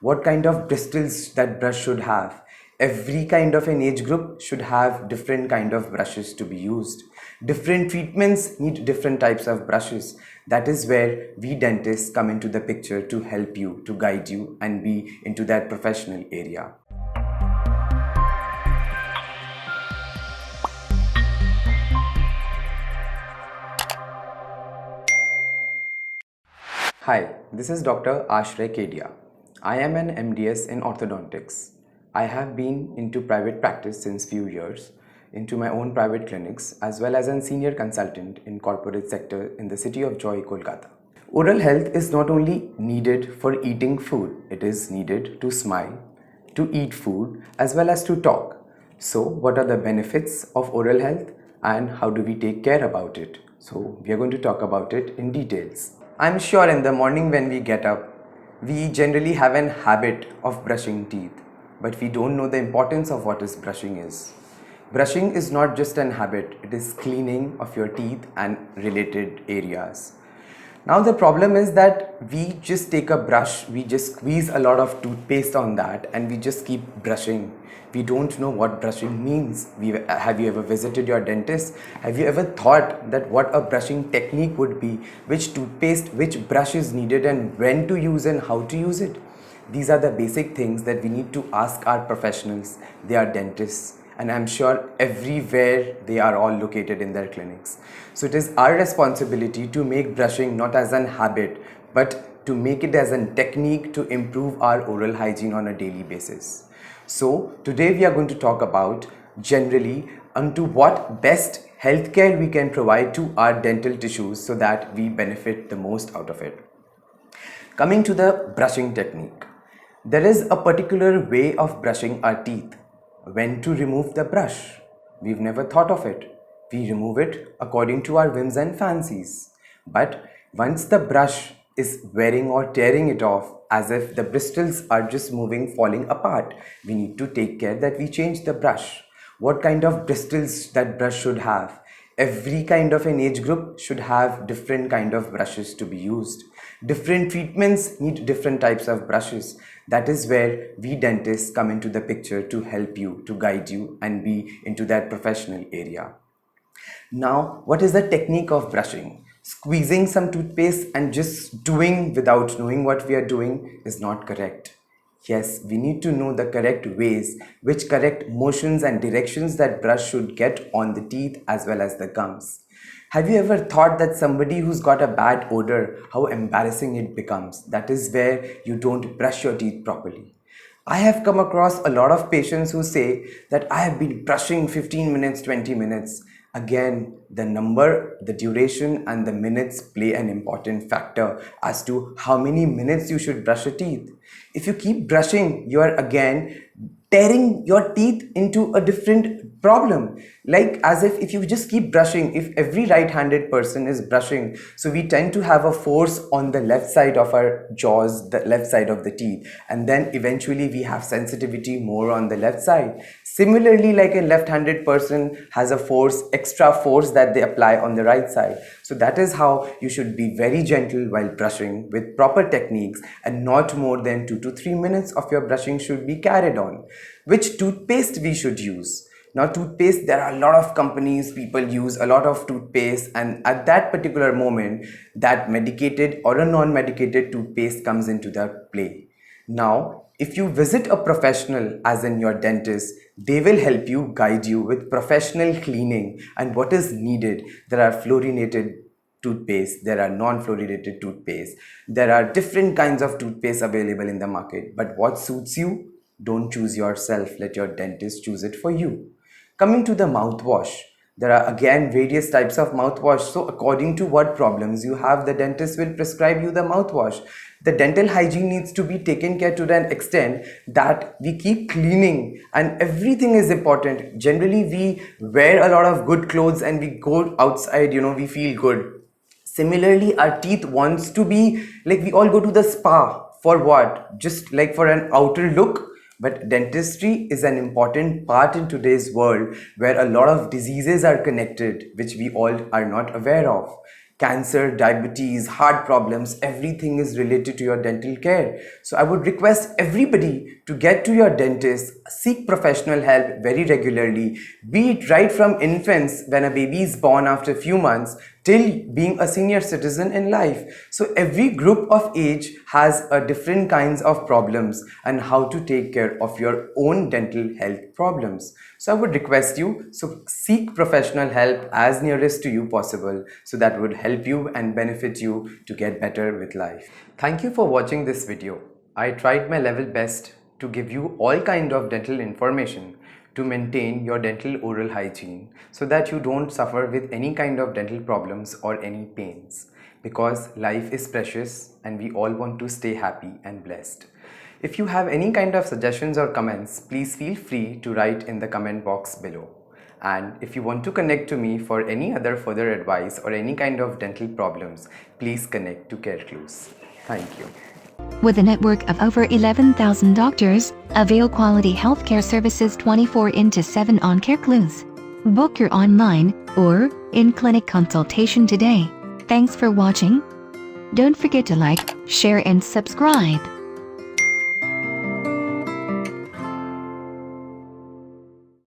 what kind of bristles that brush should have. Every kind of an age group should have different kind of brushes to be used. Different treatments need different types of brushes. That is where we dentists come into the picture to help you, to guide you and be into that professional area. Hi, this is Dr. Ashray Kedia. I am an MDS in orthodontics. I have been into private practice since few years, into my own private clinics, as well as a senior consultant in corporate sector in the city of Joy, Kolkata. Oral health is not only needed for eating food, it is needed to smile, to eat food, as well as to talk. So, what are the benefits of oral health and how do we take care about it? So, we are going to talk about it in details. I'm sure in the morning when we get up, we generally have an habit of brushing teeth, but we don't know the importance of what is brushing is. Brushing is not just an habit, it is cleaning of your teeth and related areas. Now the problem is that we just take a brush, we just squeeze a lot of toothpaste on that and we just keep brushing. We don't know what brushing means. Have you ever visited your dentist? Have you ever thought that what a brushing technique would be? Which toothpaste, which brush is needed and when to use and how to use it? These are the basic things that we need to ask our professionals. They are dentists. And I'm sure everywhere they are all located in their clinics. So it is our responsibility to make brushing not as an habit, but to make it as a technique to improve our oral hygiene on a daily basis. So today we are going to talk about generally onto what best healthcare we can provide to our dental tissues so that we benefit the most out of it. Coming to the brushing technique, there is a particular way of brushing our teeth. When to remove the brush? We've never thought of it. We remove it according to our whims and fancies. But once the brush is wearing or tearing it off, as if the bristles are just moving, falling apart, we need to take care that we change the brush. What kind of bristles that brush should have? Every kind of an age group should have different kind of brushes to be used. Different treatments need different types of brushes. That is where we dentists come into the picture to help you, to guide you and be into that professional area. Now, what is the technique of brushing? Squeezing some toothpaste and just doing without knowing what we are doing is not correct. Yes, we need to know the correct ways, which correct motions and directions that brush should get on the teeth as well as the gums. Have you ever thought that somebody who's got a bad odor, how embarrassing it becomes? That is where you don't brush your teeth properly. I have come across a lot of patients who say that I have been brushing 15 minutes, 20 minutes. Again, the number, the duration and the minutes play an important factor as to how many minutes you should brush your teeth. If you keep brushing, you are again tearing your teeth into a different problem. Like as if you just keep brushing, if every right-handed person is brushing, so we tend to have a force on the left side of our jaws, the left side of the teeth, and then eventually we have sensitivity more on the left side. Similarly, like a left-handed person has a force, extra force that they apply on the right side. So that is how you should be very gentle while brushing with proper techniques, and not more than 2 to 3 minutes of your brushing should be carried on. Which toothpaste we should use? Now toothpaste, there are a lot of companies, people use a lot of toothpaste, and at that particular moment that medicated or a non-medicated toothpaste comes into the play. Now if you visit a professional as in your dentist, they will help you, guide you with professional cleaning and what is needed. There are fluorinated toothpaste, there are non-fluorinated toothpaste, there are different kinds of toothpaste available in the market, but what suits you, don't choose yourself, let your dentist choose it for you. Coming to the mouthwash, there are again various types of mouthwash. So according to what problems you have, the dentist will prescribe you the mouthwash. The dental hygiene needs to be taken care to an extent that we keep cleaning, and everything is important. Generally, we wear a lot of good clothes and we go outside, we feel good. Similarly, our teeth wants to be like, we all go to the spa for what? Just like for an outer look. But dentistry is an important part in today's world where a lot of diseases are connected, which we all are not aware of. cancer, diabetes, heart problems, everything is related to your dental care. So I would request everybody to get to your dentist, seek professional help very regularly, be it right from infants when a baby is born after a few months till being a senior citizen in life. So every group of age has a different kinds of problems and how to take care of your own dental health problems. So I would request you, so seek professional help as nearest to you possible, so that would help you and benefit you to get better with life. Thank you for watching this video. I tried my level best to give you all kind of dental information to maintain your dental oral hygiene so that you don't suffer with any kind of dental problems or any pains, because life is precious and we all want to stay happy and blessed. If you have any kind of suggestions or comments, please feel free to write in the comment box below. And if you want to connect to me for any other further advice or any kind of dental problems, please connect to CareClues. Thank you. With a network of over 11,000 doctors, avail quality healthcare services 24/7 on CareClues. Book your online or in-clinic consultation today. Thanks for watching. Don't forget to like, share and subscribe.